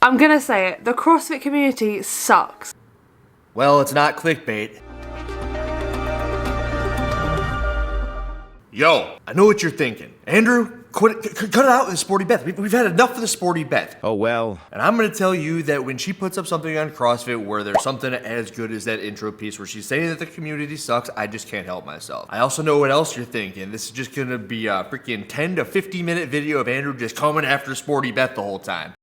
I'm gonna say it, the CrossFit community sucks. Well, it's not clickbait. Yo, I know what you're thinking. Andrew, cut it out with the Sporty Beth. We've had enough of the Sporty Beth. Oh, well. And I'm going to tell you that when she puts up something on CrossFit where there's something as good as that intro piece where she's saying that the community sucks, I just can't help myself. I also know what else you're thinking. This is just going to be a freaking 10 to 50 minute video of Andrew just coming after Sporty Beth the whole time.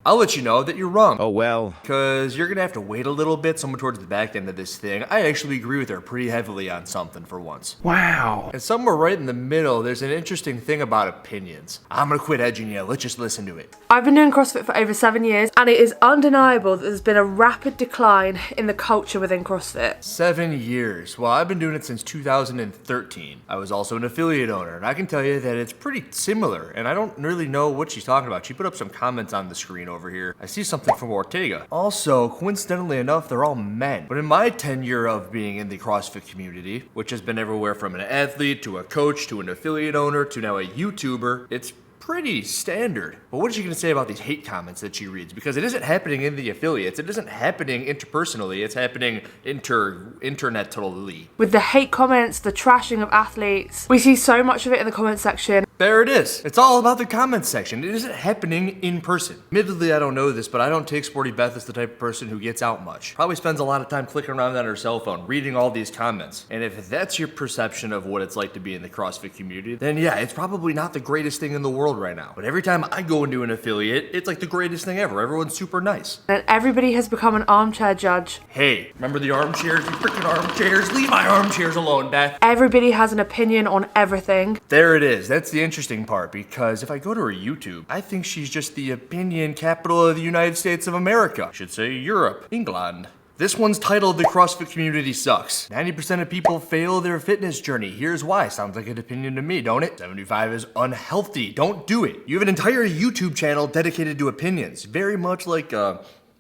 I'll let you know that you're wrong. Oh, well. Because you're going to have to wait a little bit, somewhere towards the back end of this thing. I actually agree with her pretty heavily on something for once. Wow. And somewhere right in the middle, there's an interesting thing about opinions. I'm going to quit edging you. Let's just listen to it. I've been doing CrossFit for over 7 years, and it is undeniable that there's been a rapid decline in the culture within CrossFit. 7 years. Well, I've been doing it since 2013. I was also an affiliate owner, and I can tell you that it's pretty similar, and I don't really know what she's talking about. She put up some comments on the screen over here. I see something from Ortega. Also, coincidentally enough, they're all men. But in my tenure of being in the CrossFit community, which has been everywhere from an athlete to a coach to an affiliate owner to now a YouTuber, it's pretty standard. But what is she going to say about these hate comments that she reads? Because it isn't happening in the affiliates. It isn't happening interpersonally. It's happening internetally. With the hate comments, the trashing of athletes, we see so much of it in the comment section. There it is. It's all about the comments section. It isn't happening in person. Admittedly, I don't know this, but I don't take Sporty Beth as the type of person who gets out much. Probably spends a lot of time clicking around on her cell phone, reading all these comments. And if that's your perception of what it's like to be in the CrossFit community, then yeah, it's probably not the greatest thing in the world right now. But every time I go into an affiliate, it's like the greatest thing ever. Everyone's super nice. And everybody has become an armchair judge. Hey, remember the armchairs? You freaking armchairs? Leave my armchairs alone, Beth. Everybody has an opinion on everything. There it is. That's the interesting part, because if I go to her YouTube, I think she's just the opinion capital of the United States of America. I should say Europe, England. This one's titled The CrossFit Community Sucks. 90% of people fail their fitness journey. Here's why. Sounds like an opinion to me, don't it? 75 is unhealthy. Don't do it. You have an entire YouTube channel dedicated to opinions. Very much like,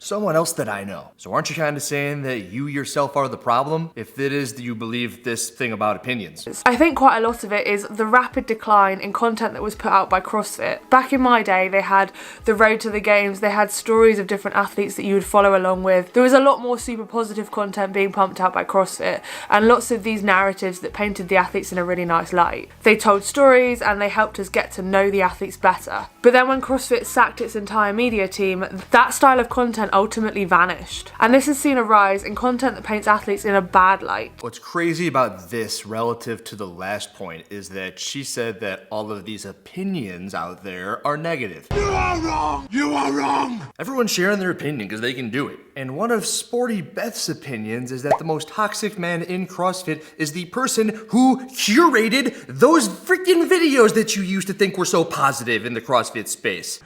someone else that I know. So aren't you kind of saying that you yourself are the problem if it is that you believe this thing about opinions? I think quite a lot of it is the rapid decline in content that was put out by CrossFit. Back in my day, they had the road to the games, they had stories of different athletes that you would follow along with. There was a lot more super positive content being pumped out by CrossFit, and lots of these narratives that painted the athletes in a really nice light. They told stories and they helped us get to know the athletes better. But then when CrossFit sacked its entire media team, that style of content ultimately vanished. And this has seen a rise in content that paints athletes in a bad light. What's crazy about this relative to the last point is that she said that all of these opinions out there are negative. You are wrong! You are wrong! Everyone's sharing their opinion because they can do it. And one of Sporty Beth's opinions is that the most toxic man in CrossFit is the person who curated those freaking videos that you used to think were so positive in the CrossFit space.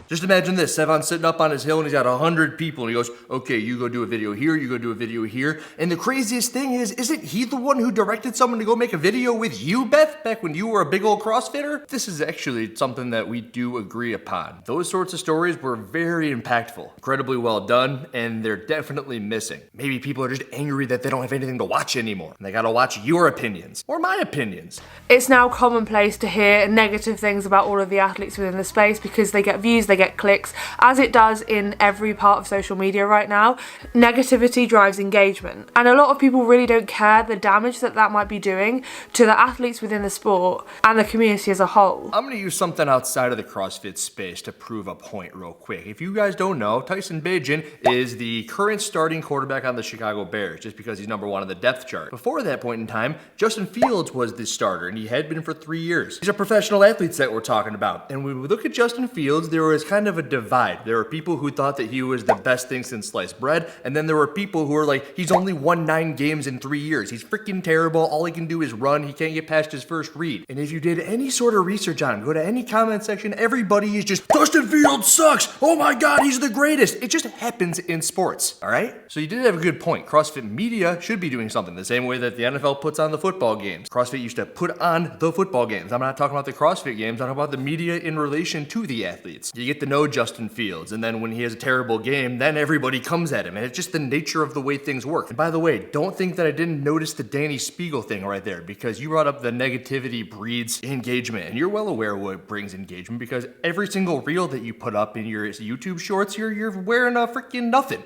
Just imagine this, Sevon's sitting up on his hill and he's got 100 people and he goes, okay, you go do a video here, you go do a video here. And the craziest thing is, isn't he the one who directed someone to go make a video with you, Beth, back when you were a big old CrossFitter? This is actually something that we do agree upon. Those sorts of stories were very impactful, incredibly well done, and they're definitely missing. Maybe people are just angry that they don't have anything to watch anymore, and they gotta watch your opinions, or my opinions. It's now commonplace to hear negative things about all of the athletes within the space because they get views, they get clicks, as it does in every part of social media right now. Negativity drives engagement, and a lot of people really don't care the damage that that might be doing to the athletes within the sport and the community as a whole. I'm gonna use something outside of the CrossFit space to prove a point real quick. If you guys don't know, Tyson Bagent is the current starting quarterback on the Chicago Bears, just because he's number one on the depth chart. Before that point in time, Justin Fields was the starter, and he had been for 3 years. These are professional athletes that we're talking about, and when we look at Justin Fields, there was kind of a divide. There were people who thought that he was the best thing since sliced bread, and then there were people who were like, he's only won 9 games in 3 years. He's freaking terrible. All he can do is run. He can't get past his first read. And if you did any sort of research on him, go to any comment section, everybody is just, Justin Fields sucks. Oh my God, he's the greatest. It just happens in sports, all right? So you did have a good point. CrossFit media should be doing something the same way that the NFL puts on the football games. CrossFit used to put on the football games. I'm not talking about the CrossFit games. I'm talking about the media in relation to the athletes. You get to know Justin Fields, and then when he has a terrible game, then everybody comes at him, and it's just the nature of the way things work. And by the way, don't think that I didn't notice the Danny Spiegel thing right there, because you brought up the negativity breeds engagement, and you're well aware what brings engagement, because every single reel that you put up in your YouTube shorts, you're wearing a freaking nothing.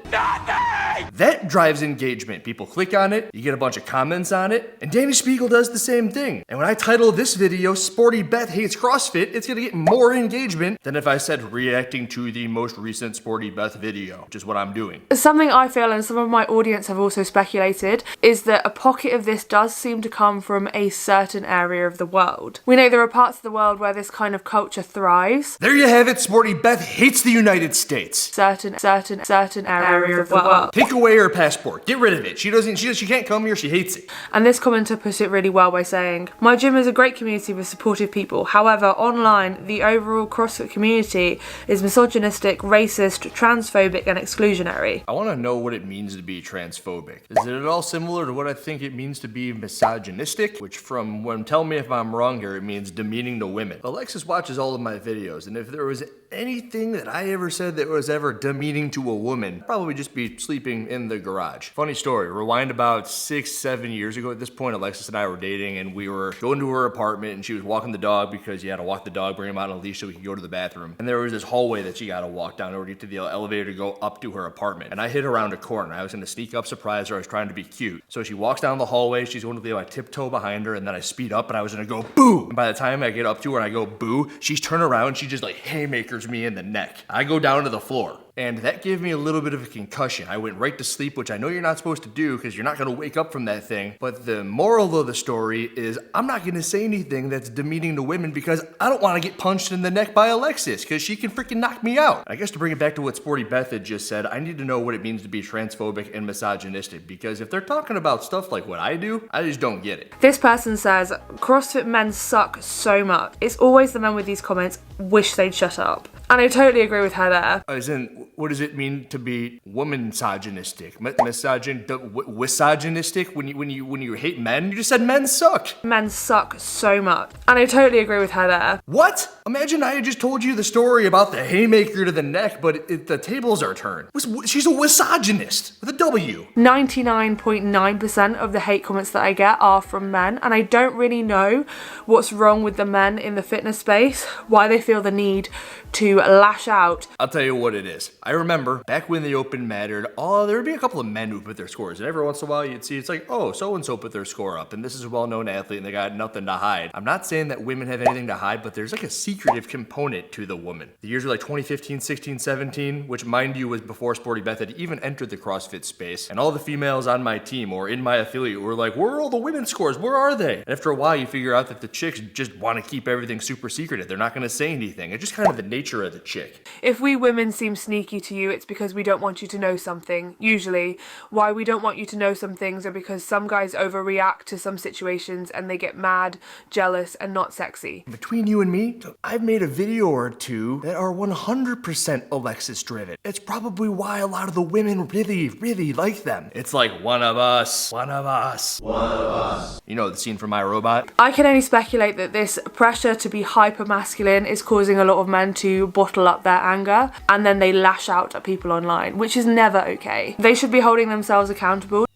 That drives engagement. People click on it, you get a bunch of comments on it, and Danny Spiegel does the same thing. And when I title this video, Sporty Beth Hates CrossFit, it's gonna get more engagement than if I said reacting to the most recent Sporty Beth video, which is what I'm doing. Something I feel, and some of my audience have also speculated, is that a pocket of this does seem to come from a certain area of the world. We know there are parts of the world where this kind of culture thrives. There you have it, Sporty Beth hates the United States. Certain area of the world. Take away her passport. Get rid of it. She can't come here. She hates it. And this commenter put it really well by saying, "My gym is a great community with supportive people. However, online, the overall CrossFit community is misogynistic, racist, transphobic, and exclusionary." I want to know what it means to be transphobic. Is it at all similar to what I think it means to be misogynistic? Which tell me if I'm wrong here, it means demeaning to women. Alexis watches all of my videos, and if there was anything that I ever said that was ever demeaning to a woman, I'd probably just be sleeping in the garage. Funny story, rewind about 6-7 years ago. At this point, Alexis and I were dating, and we were going to her apartment, and she was walking the dog because you had to walk the dog, bring him out on a leash so we could go to the bathroom. And there was this hallway that she got to walk down in order to get to the elevator to go up to her apartment. And I hid around a corner. I was gonna sneak up, surprise her. I was trying to be cute. So she walks down the hallway. She's going to leave. I tiptoe behind her, and then I speed up, and I was gonna go boo. And by the time I get up to her and I go boo, she's turned around. She just like haymakers me in the neck. I go down to the floor. And that gave me a little bit of a concussion. I went right to sleep, which I know you're not supposed to do because you're not going to wake up from that thing. But the moral of the story is I'm not going to say anything that's demeaning to women because I don't want to get punched in the neck by Alexis because she can freaking knock me out. I guess to bring it back to what Sporty Beth had just said, I need to know what it means to be transphobic and misogynistic, because if they're talking about stuff like what I do, I just don't get it. This person says, CrossFit men suck so much. It's always the men with these comments, wish they'd shut up. And I totally agree with her there. As in, what does it mean to be woman-misogynistic? Misogynistic? When you hate men? You just said men suck. Men suck so much. And I totally agree with her there. What? Imagine I had just told you the story about the haymaker to the neck, but the tables are turned. She's a misogynist with a W. 99.9% of the hate comments that I get are from men, and I don't really know what's wrong with the men in the fitness space, why they feel the need to lash out. I'll tell you what it is. I remember back when the Open mattered, there would be a couple of men who put their scores, and every once in a while you'd see it's like, oh, so-and-so put their score up, and this is a well-known athlete, and they got nothing to hide. I'm not saying that women have anything to hide, but there's like a secretive component to the woman. The years were like 2015, 16, 17, which mind you was before Sporty Beth had even entered the CrossFit space, and all the females on my team or in my affiliate were like, where are all the women's scores? Where are they? And after a while, you figure out that the chicks just want to keep everything super secretive. They're not going to say anything. It's just kind of the nature of the chick. If we women seem sneaky to you, it's because we don't want you to know something. Usually, why we don't want you to know some things are because some guys overreact to some situations and they get mad, jealous, and not sexy. Between you and me, I've made a video or two that are 100% Alexis driven. It's probably why a lot of the women really, really like them. It's like, one of us, one of us, one of us. You know the scene from My Robot? I can only speculate that this pressure to be hyper masculine is causing a lot of men to bottle up their anger, and then they lash out at people online, which is never okay. They should be holding themselves accountable.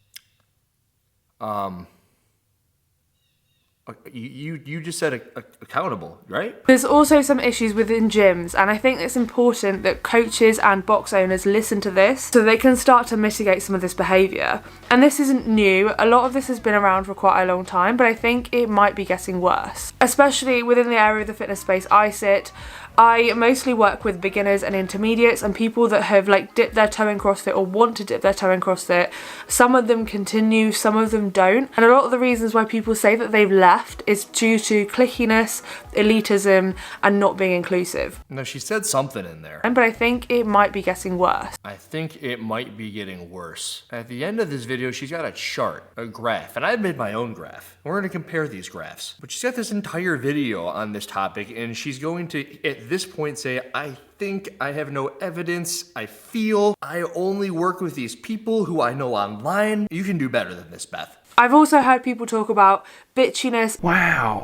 You just said accountable, right? There's also some issues within gyms, and I think it's important that coaches and box owners listen to this so they can start to mitigate some of this behaviour. And this isn't new, a lot of this has been around for quite a long time, but I think it might be getting worse. Especially within the area of the fitness space I sit, I mostly work with beginners and intermediates and people that have like dipped their toe in CrossFit or want to dip their toe in CrossFit. Some of them continue, some of them don't. And a lot of the reasons why people say that they've left is due to clickiness, elitism, and not being inclusive. No, she said something in there. But I think it might be getting worse. I think it might be getting worse. At the end of this video, she's got a chart, a graph, and I've made my own graph. We're gonna compare these graphs. But she's got this entire video on this topic, and she's going to, at at this point say, I think, I have no evidence, I feel, I only work with these people who I know online. You can do better than this, Beth. I've also heard people talk about bitchiness,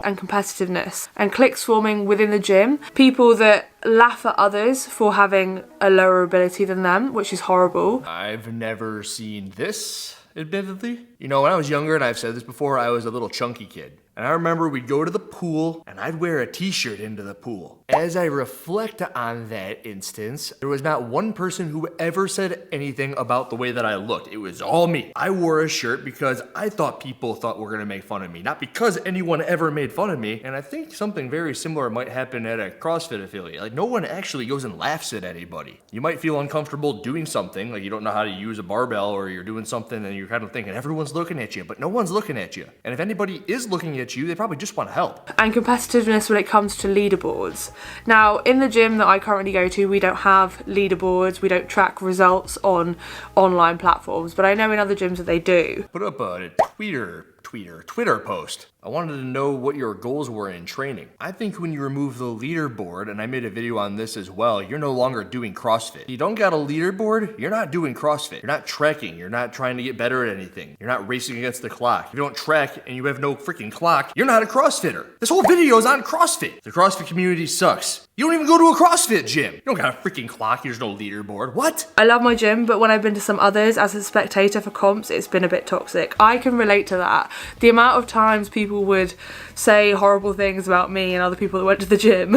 and competitiveness, and cliques forming within the gym. People that laugh at others for having a lower ability than them, which is horrible. I've never seen this, admittedly. You know, when I was younger, and I've said this before, I was a little chunky kid. And I remember we'd go to the pool, and I'd wear a t-shirt into the pool. As I reflect on that instance, there was not one person who ever said anything about the way that I looked. It was all me. I wore a shirt because I thought people thought were gonna make fun of me, not because anyone ever made fun of me. And I think something very similar might happen at a CrossFit affiliate. Like, no one actually goes and laughs at anybody. You might feel uncomfortable doing something, like you don't know how to use a barbell, or you're doing something and you're kind of thinking everyone's looking at you, but no one's looking at you. And if anybody is looking at you, they probably just want to help. And competitiveness when it comes to leaderboards. Now, in the gym that I currently go to, we don't have leaderboards, we don't track results on online platforms, but I know in other gyms that they do. Put up a Twitter post. I wanted to know what your goals were in training. I think when you remove the leaderboard, and I made a video on this as well, you're no longer doing CrossFit. You don't got a leaderboard, you're not doing CrossFit. You're not tracking, you're not trying to get better at anything. You're not racing against the clock. If you don't track and you have no freaking clock, you're not a CrossFitter. This whole video is on CrossFit. The CrossFit community sucks. You don't even go to a CrossFit gym. You don't got a freaking clock, there's no leaderboard. What? I love my gym, but when I've been to some others as a spectator for comps, it's been a bit toxic. I can relate to that. The amount of times people would say horrible things about me and other people that went to the gym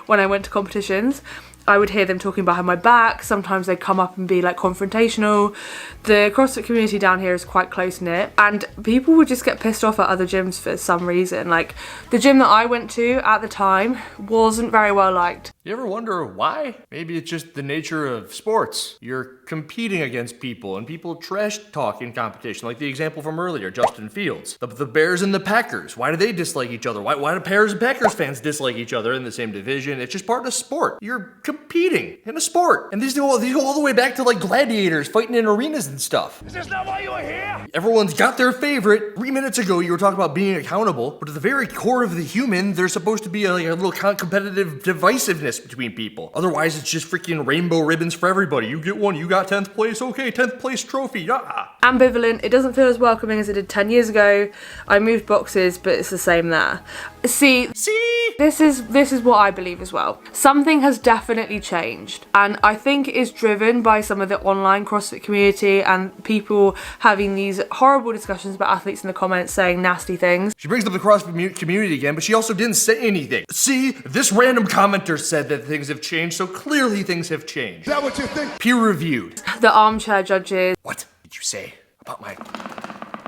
when I went to competitions. I would hear them talking behind my back. Sometimes they'd come up and be like confrontational. The CrossFit community down here is quite close-knit, and people would just get pissed off at other gyms for some reason. Like, the gym that I went to at the time wasn't very well liked. You ever wonder why? Maybe it's just the nature of sports. You're competing against people, and people trash talk in competition, like the example from earlier, Justin Fields. The Bears and the Packers, why do they dislike each other? Why do Bears and Packers fans dislike each other in the same division? It's just part of sport. You're competing in a sport. And these go all the way back to like gladiators fighting in arenas and stuff. Is this not why you were here? Everyone's got their favorite. 3 minutes ago, you were talking about being accountable, but at the very core of the human, there's supposed to be a little competitive divisiveness between people. Otherwise, it's just freaking rainbow ribbons for everybody. You get one, you got 10th place, okay, 10th place trophy, yeah. Ambivalent, it doesn't feel as welcoming as it did 10 years ago. I moved boxes, but it's the same there. See, this is what I believe as well. Something has definitely changed, and I think it is driven by some of the online CrossFit community and people having these horrible discussions about athletes in the comments saying nasty things. She brings up the CrossFit community again, but she also didn't say anything. See, this random commenter said that things have changed, so clearly things have changed. Is that what you think? Peer reviewed. The armchair judges. What did you say about my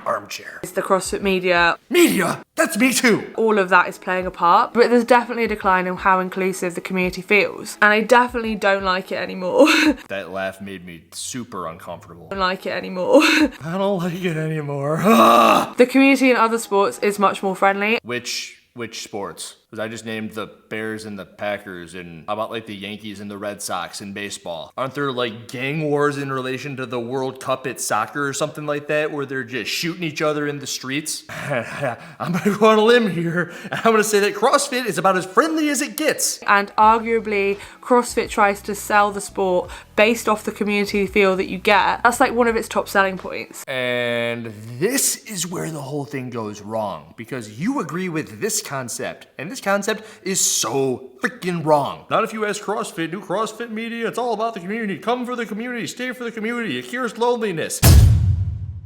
armchair? The CrossFit media. Media? That's me too. All of that is playing a part, but there's definitely a decline in how inclusive the community feels, and I definitely don't like it anymore. That laugh made me super uncomfortable. I don't like it anymore. I don't like it anymore. The community in other sports is much more friendly. Which sports? Because I just named the Bears and the Packers, and how about like the Yankees and the Red Sox in baseball? Aren't there like gang wars in relation to the World Cup at soccer or something like that, where they're just shooting each other in the streets? I'm gonna go on a limb here, and I'm gonna say that CrossFit is about as friendly as it gets. And arguably, CrossFit tries to sell the sport based off the community feel that you get. That's like one of its top selling points. And this is where the whole thing goes wrong, because you agree with this concept, and this concept is so freaking wrong. Not if you ask CrossFit, new CrossFit media, it's all about the community. Come for the community, stay for the community, it cures loneliness.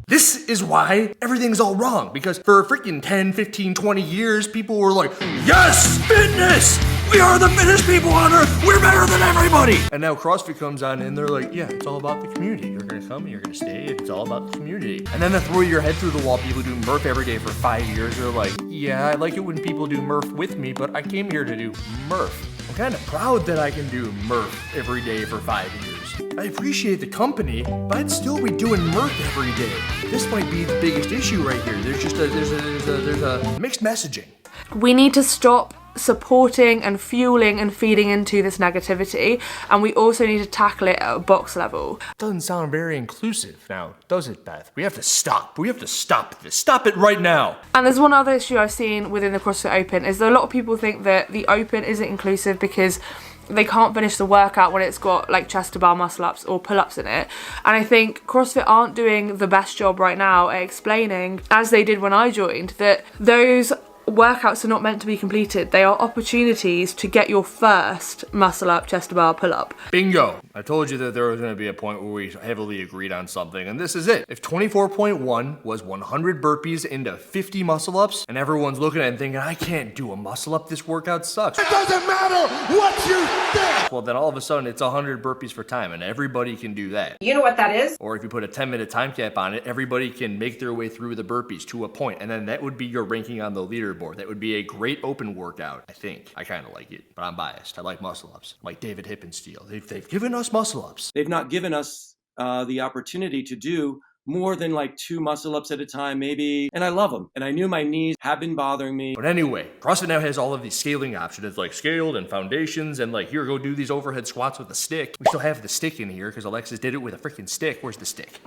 This is why everything's all wrong, because for freaking 10, 15, 20 years, people were like, yes, fitness! We are the fittest people on earth! We're better than everybody! And now CrossFit comes on and they're like, yeah, it's all about the community. You're gonna come, you're gonna stay, it's all about the community. And then they throw your head through the wall, people do Murph every day for 5 years. They're like, yeah, I like it when people do Murph with me, but I came here to do Murph. I'm kind of proud that I can do Murph every day for 5 years. I appreciate the company, but I'd still be doing Murph every day. This might be the biggest issue right here. There's a mixed messaging. We need to stop supporting and fueling and feeding into this negativity, and we also need to tackle it at a box level. Doesn't sound very inclusive now, does it, Beth? We have to stop. We have to stop this. Stop it right now. And there's one other issue I've seen within the CrossFit Open is that a lot of people think that the Open isn't inclusive because they can't finish the workout when it's got like chest to bar muscle ups or pull ups in it. And I think CrossFit aren't doing the best job right now at explaining, as they did when I joined, that those workouts are not meant to be completed. They are opportunities to get your first muscle up, chest to bar, pull up. Bingo. I told you that there was going to be a point where we heavily agreed on something, and this is it. If 24.1 was 100 burpees into 50 muscle ups, and everyone's looking at it and thinking, I can't do a muscle up, this workout sucks. It doesn't matter what you think. Well, then all of a sudden it's 100 burpees for time, and everybody can do that. You know what that is? Or if you put a 10-minute time cap on it, everybody can make their way through the burpees to a point, and then that would be your ranking on the leaderboard. That would be a great open workout, I think. I kind of like it, but I'm biased. I like muscle ups. Like David Hippensteel. They've given us muscle ups. They've not given us the opportunity to do more than like 2 muscle ups at a time, maybe. And I love them. And I knew my knees have been bothering me. But anyway, CrossFit now has all of these scaling options. It's like scaled and foundations and like, here, go do these overhead squats with a stick. We still have the stick in here because Alexis did it with a freaking stick. Where's the stick?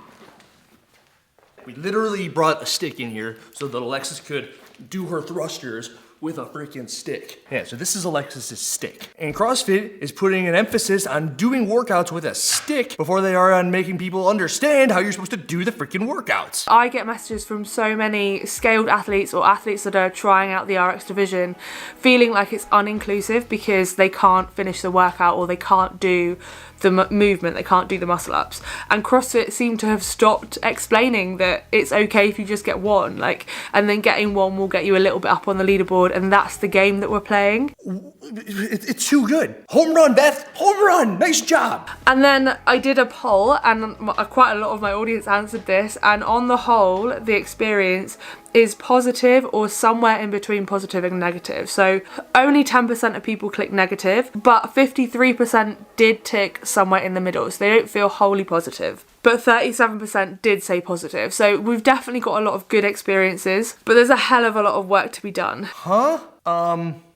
We literally brought a stick in here so that Alexis could do her thrusters with a freaking stick. Yeah, so this is Alexis's stick. And CrossFit is putting an emphasis on doing workouts with a stick before they are on making people understand how you're supposed to do the freaking workouts. I get messages from so many scaled athletes or athletes that are trying out the RX division feeling like it's uninclusive because they can't finish the workout or they can't do the movement, they can't do the muscle ups. And CrossFit seem to have stopped explaining that it's okay if you just get one, like, and then getting one will get you a little bit up on the leaderboard, and that's the game that we're playing. It's too good. Home run, Beth. Home run. Nice job. And then I did a poll, and quite a lot of my audience answered this, and on the whole, the experience is positive or somewhere in between positive and negative. So only 10% of people click negative, but 53% did tick somewhere in the middle, so they don't feel wholly positive. But 37% did say positive. So we've definitely got a lot of good experiences, but there's a hell of a lot of work to be done. Huh?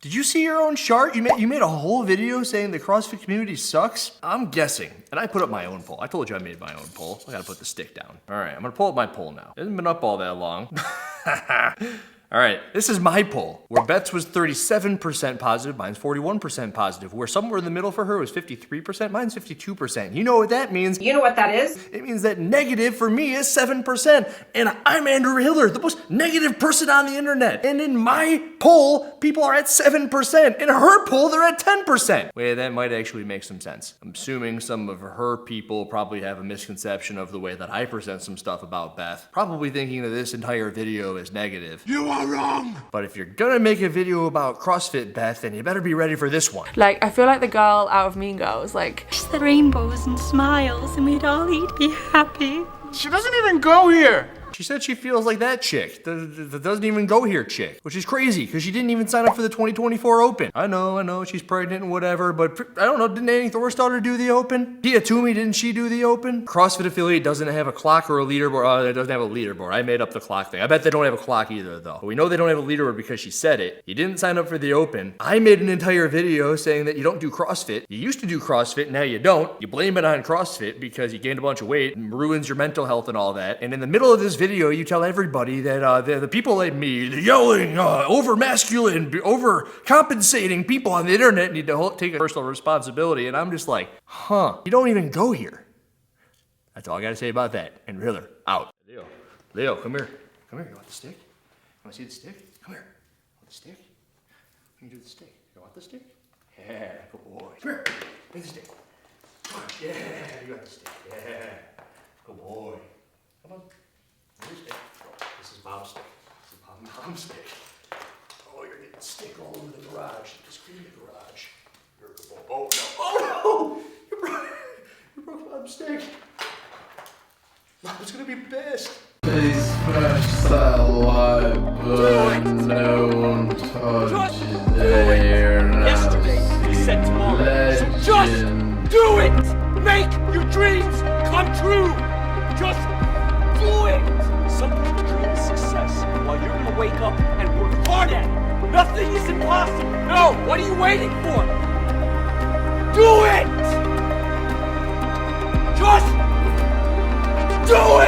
Did you see your own chart? You made a whole video saying the CrossFit community sucks? I'm guessing, and I put up my own poll. I told you I made my own poll. I gotta put the stick down. All right, I'm gonna pull up my poll now. It hasn't been up all that long. All right, this is my poll, where Beth's was 37% positive, mine's 41% positive, where somewhere in the middle for her was 53%, mine's 52%. You know what that means? You know what that is? It means that negative for me is 7%, and I'm Andrew Hiller, the most negative person on the internet. And in my poll, people are at 7%. In her poll, they're at 10%. Wait, that might actually make some sense. I'm assuming some of her people probably have a misconception of the way that I present some stuff about Beth, probably thinking that this entire video is negative. You are wrong. But if you're gonna make a video about CrossFit, Beth, then you better be ready for this one. Like, I feel like the girl out of Mean Girls, like, Just the rainbows and smiles, and we'd all need to be happy. She doesn't even go here. She said she feels like that chick, the doesn't even go here chick, which is crazy because she didn't even sign up for the 2024 Open. I know, she's pregnant and whatever, but I don't know, didn't Annie Thorsdottir do the Open? Tia Toomey, didn't she do the Open? CrossFit affiliate doesn't have a clock or a leaderboard. It doesn't have a leaderboard. I made up the clock thing. I bet they don't have a clock either though. But we know they don't have a leaderboard because she said it. You didn't sign up for the Open. I made an entire video saying that you don't do CrossFit. You used to do CrossFit, now you don't. You blame it on CrossFit because you gained a bunch of weight and ruins your mental health and all that. And in the middle of this video, you tell everybody that the people like me, the yelling, over-masculine, over-compensating people on the internet need to take a personal responsibility. And I'm just like, huh, you don't even go here. That's all I gotta say about that. And Hiller, out. Leo, come here. Come here, you want the stick? You wanna see the stick? Come here. Want the stick? Let me do the stick. You want the stick? Yeah, good boy. Come here, bring the stick. Come on, yeah, you got the stick. Yeah, good boy. Come on, bring the stick. This is Mom's stick. This is Mom's stick. Oh, you're getting stick all over the garage. Just clean the garage. You're a good boy. Oh no! Oh no! You broke Mom's stick. Mom's gonna be pissed. Please smash that like button. No one touches there now. Yesterday, you said tomorrow. So just do it! Make your dreams come true! Just do it! Some people dream of success while you're gonna wake up and work hard at it. Nothing is impossible. No, what are you waiting for? Do it! Just do it!